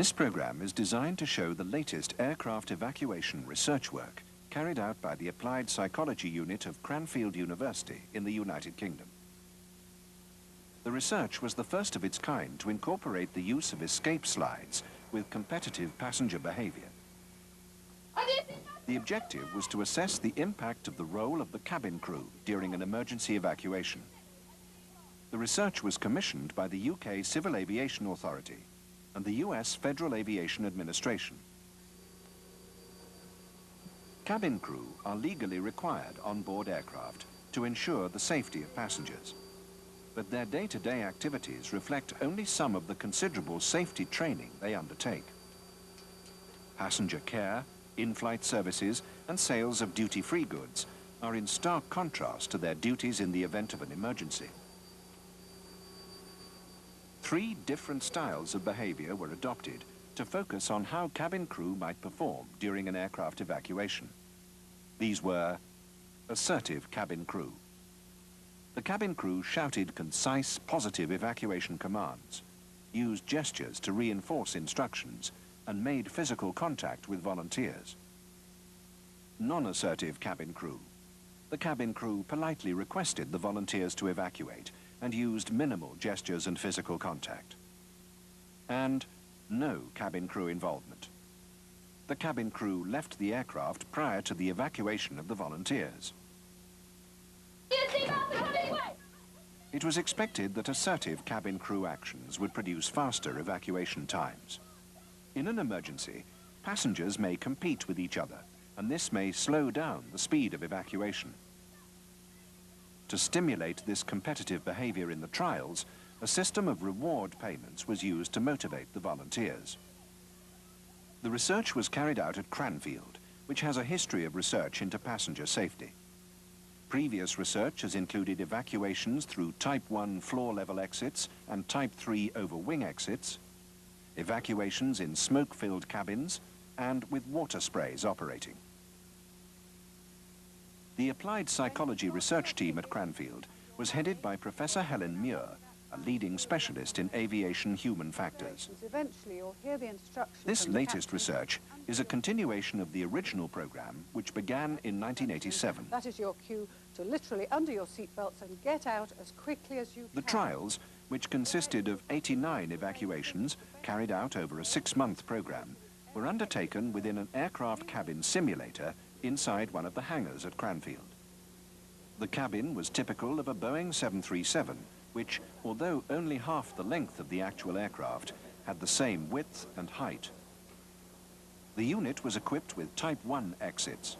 This program is designed to show the latest aircraft evacuation research work carried out by the Applied Psychology Unit of Cranfield University in the United Kingdom. The research was the first of its kind to incorporate the use of escape slides with competitive passenger behavior. The objective was to assess the impact of the role of the cabin crew during an emergency evacuation. The research was commissioned by the UK Civil Aviation Authority and the US Federal Aviation Administration. Cabin crew are legally required on board aircraft to ensure the safety of passengers, but their day-to-day activities reflect only some of the considerable safety training they undertake. Passenger care, in-flight services, and sales of duty-free goods are in stark contrast to their duties in the event of an emergency. 3 different styles of behavior were adopted to focus on how cabin crew might perform during an aircraft evacuation. These were assertive cabin crew. The cabin crew shouted concise, positive evacuation commands, used gestures to reinforce instructions, and made physical contact with volunteers. Non-assertive cabin crew. The cabin crew politely requested the volunteers to evacuate and used minimal gestures and physical contact. And no cabin crew involvement. The cabin crew left the aircraft prior to the evacuation of the volunteers. It was expected that assertive cabin crew actions would produce faster evacuation times. In an emergency, passengers may compete with each other, and this may slow down the speed of evacuation. To stimulate this competitive behavior in the trials, a system of reward payments was used to motivate the volunteers. The research was carried out at Cranfield, which has a history of research into passenger safety. Previous research has included evacuations through Type 1 floor-level exits and Type 3 over-wing exits, evacuations in smoke-filled cabins, and with water sprays operating. The Applied Psychology research team at Cranfield was headed by Professor Helen Muir, a leading specialist in aviation human factors. This latest research is a continuation of the original program, which began in 1987. That is your cue to literally undo your seatbelts and get out as quickly as you can. The trials, which consisted of 89 evacuations carried out over a 6-month program, were undertaken within an aircraft cabin simulator inside one of the hangars at Cranfield. The cabin was typical of a Boeing 737, which, although only half the length of the actual aircraft, had the same width and height. The unit was equipped with Type 1 exits.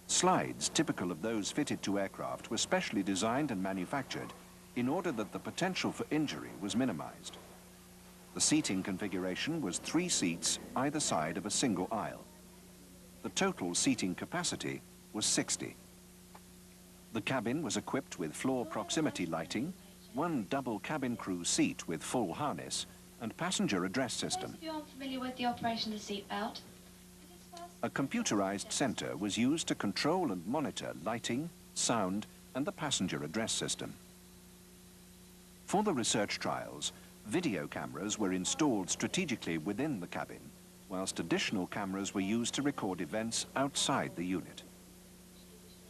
Slides typical of those fitted to aircraft were specially designed and manufactured in order that the potential for injury was minimized. The seating configuration was 3 seats either side of a single aisle. The total seating capacity was 60. The cabin was equipped with floor proximity lighting, 1 double cabin crew seat with full harness, and passenger address system. If you aren't familiar with the operation of the seatbelt, a computerized center was used to control and monitor lighting, sound, and the passenger address system. For the research trials, video cameras were installed strategically within the cabin, whilst additional cameras were used to record events outside the unit.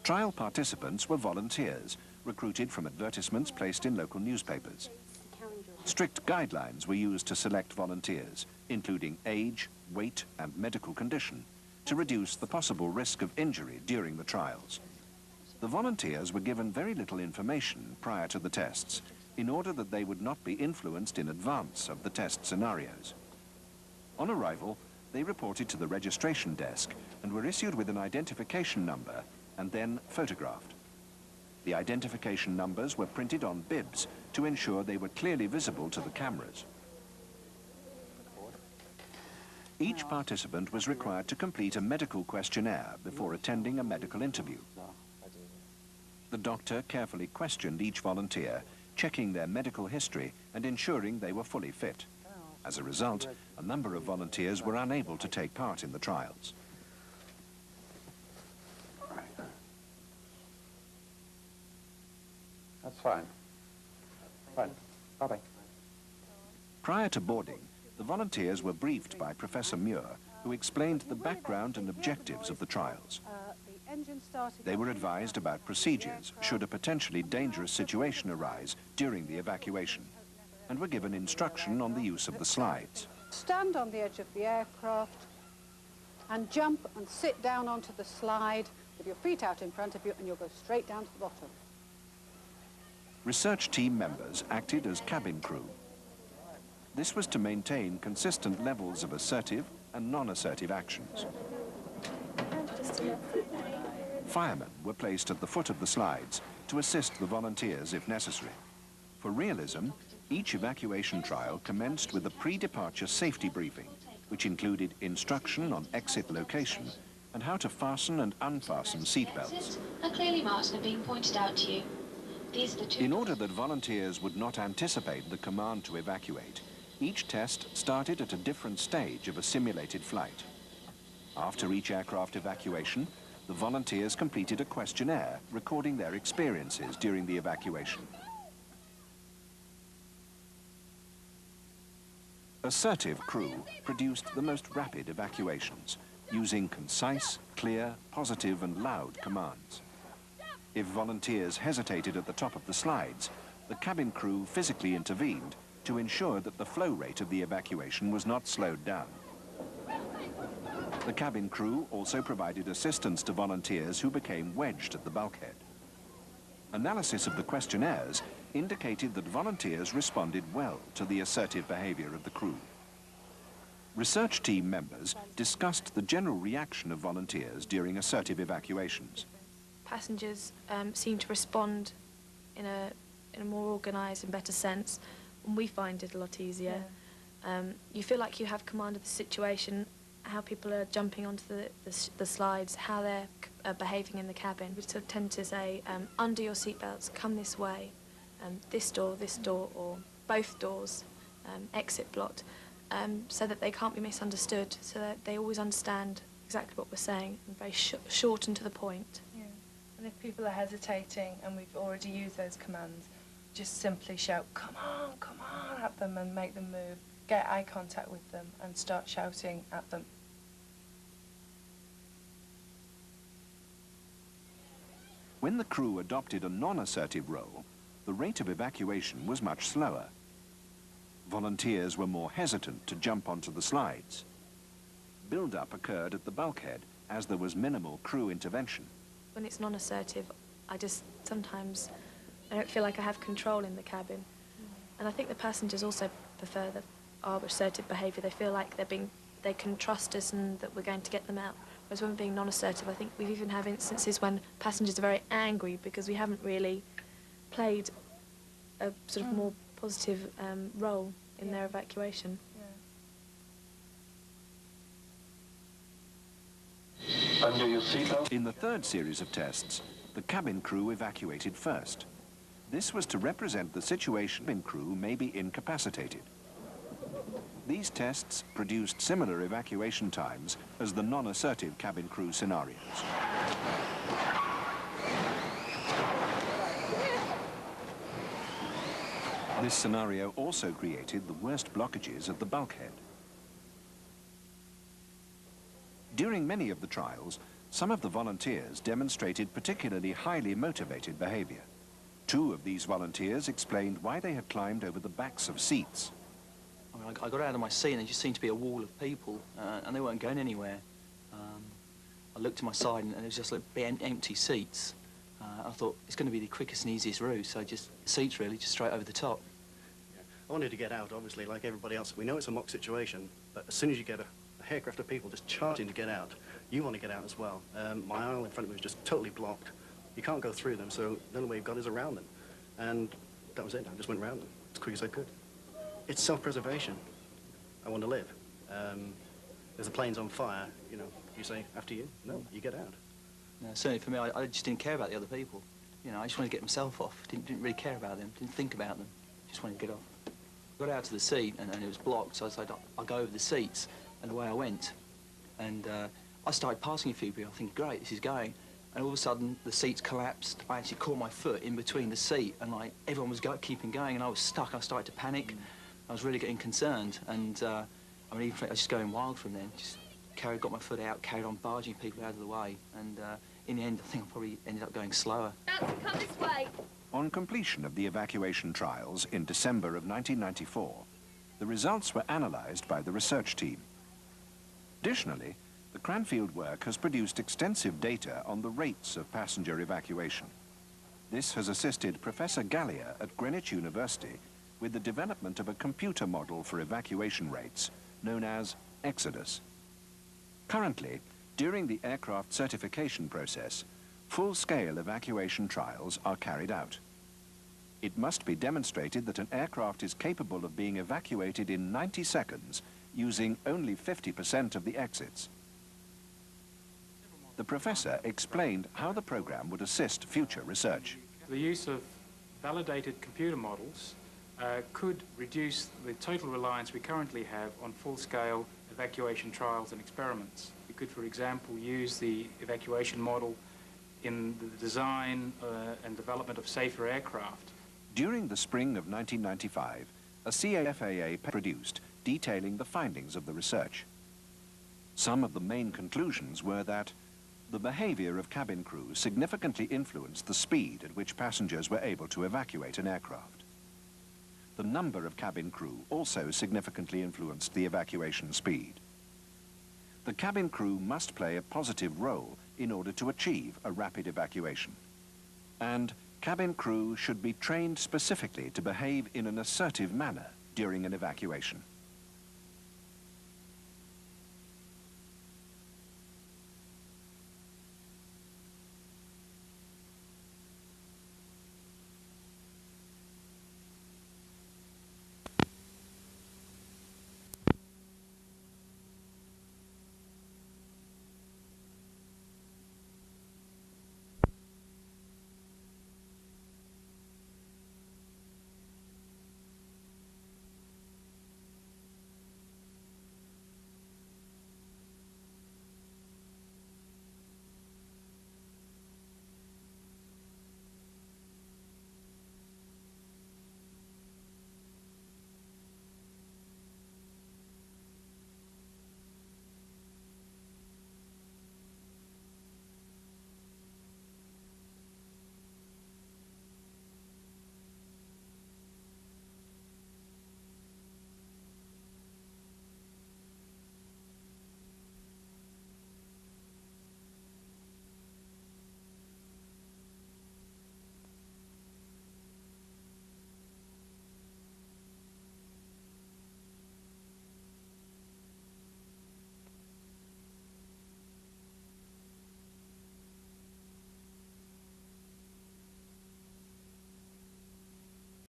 Trial participants were volunteers, recruited from advertisements placed in local newspapers. Strict guidelines were used to select volunteers, including age, weight, and medical condition, to reduce the possible risk of injury during the trials. The volunteers were given very little information prior to the tests, in order that they would not be influenced in advance of the test scenarios. On arrival, they reported to the registration desk and were issued with an identification number and then photographed. The identification numbers were printed on bibs to ensure they were clearly visible to the cameras. Each participant was required to complete a medical questionnaire before attending a medical interview. The doctor carefully questioned each volunteer, checking their medical history and ensuring they were fully fit. As a result, a number of volunteers were unable to take part in the trials. That's fine. Fine. Bye-bye. Prior to boarding, the volunteers were briefed by Professor Muir, who explained the background and objectives of the trials. They were advised about procedures should a potentially dangerous situation arise during the evacuation, and were given instruction on the use of the slides. Stand on the edge of the aircraft and jump and sit down onto the slide with your feet out in front of you, and you'll go straight down to the bottom. Research team members acted as cabin crew. This was to maintain consistent levels of assertive and non-assertive actions. Firemen were placed at the foot of the slides to assist the volunteers if necessary. For realism, each evacuation trial commenced with a pre-departure safety briefing, which included instruction on exit location and how to fasten and unfasten seatbelts. Are clearly marked and are being pointed out to you. These are the two. In order that volunteers would not anticipate the command to evacuate, each test started at a different stage of a simulated flight. After each aircraft evacuation, the volunteers completed a questionnaire recording their experiences during the evacuation. Assertive crew produced the most rapid evacuations, using concise, clear, positive and loud commands. If volunteers hesitated at the top of the slides, the cabin crew physically intervened to ensure that the flow rate of the evacuation was not slowed down. The cabin crew also provided assistance to volunteers who became wedged at the bulkhead. Analysis of the questionnaires indicated that volunteers responded well to the assertive behavior of the crew. Research team members discussed the general reaction of volunteers during assertive evacuations. Passengers seem to respond in a more organised and better sense, and we find it a lot easier. Yeah. You feel like you have command of the situation, how people are jumping onto the slides, how they're behaving in the cabin. We sort of tend to say, under your seatbelts, come this way, this door, or both doors, exit blocked, so that they can't be misunderstood, so that they always understand exactly what we're saying, and very short and to the point. Yeah. And if people are hesitating and we've already used those commands, just simply shout, come on, at them and make them move. Get eye contact with them and start shouting at them. When the crew adopted a non-assertive role, the rate of evacuation was much slower. Volunteers were more hesitant to jump onto the slides. Build-up occurred at the bulkhead as there was minimal crew intervention. When it's non-assertive, I don't feel like I have control in the cabin. And I think the passengers also prefer our assertive behaviour. They feel like they can trust us and that we're going to get them out. Whereas when we're being non-assertive, I think we've even had instances when passengers are very angry because we haven't really played a sort of more positive role in their evacuation. Under your seatbelt. In the third series of tests, the cabin crew evacuated first. This was to represent the situation cabin crew may be incapacitated. These tests produced similar evacuation times as the non-assertive cabin crew scenarios. This scenario also created the worst blockages at the bulkhead. During many of the trials, some of the volunteers demonstrated particularly highly motivated behavior. Two of these volunteers explained why they had climbed over the backs of seats. I mean, I got out of my seat and there just seemed to be a wall of people and they weren't going anywhere. I looked to my side and there was just like empty seats. I thought it's going to be the quickest and easiest route, so just seats really, just straight over the top. Yeah. I wanted to get out, obviously, like everybody else. We know it's a mock situation, but as soon as you get a aircraft of people just charging to get out, you want to get out as well. My aisle in front of me was just totally blocked. You can't go through them, so the only way you've got is around them. And that was it. I just went around them as quick as I could. It's self-preservation. I want to live. There's the plane's on fire, you know, you say, after you? No, you get out. No, certainly for me, I just didn't care about the other people. You know, I just wanted to get myself off. Didn't really care about them, didn't think about them. Just wanted to get off. I got out to the seat and it was blocked, so I decided I'll go over the seats, and away I went. And I started passing a few people, thinking, great, this is going. And all of a sudden, the seats collapsed. I actually caught my foot in between the seat, and like everyone was keeping going, and I was stuck. I started to panic. I was really getting concerned, and I mean, I was just going wild from then. Just got my foot out, carried on barging people out of the way, and in the end, I think I probably ended up going slower. Bouncy, come this way. On completion of the evacuation trials in December of 1994, the results were analysed by the research team. Additionally, the Cranfield work has produced extensive data on the rates of passenger evacuation. This has assisted Professor Gallia at Greenwich University with the development of a computer model for evacuation rates known as Exodus. Currently, during the aircraft certification process, full-scale evacuation trials are carried out. It must be demonstrated that an aircraft is capable of being evacuated in 90 seconds using only 50% of the exits. The professor explained how the program would assist future research. The use of validated computer models could reduce the total reliance we currently have on full-scale evacuation trials and experiments. We could, for example, use the evacuation model in the design and development of safer aircraft. During the spring of 1995, a CAFAA produced detailing the findings of the research. Some of the main conclusions were that the behavior of cabin crew significantly influenced the speed at which passengers were able to evacuate an aircraft. The number of cabin crew also significantly influenced the evacuation speed. The cabin crew must play a positive role in order to achieve a rapid evacuation. And cabin crew should be trained specifically to behave in an assertive manner during an evacuation.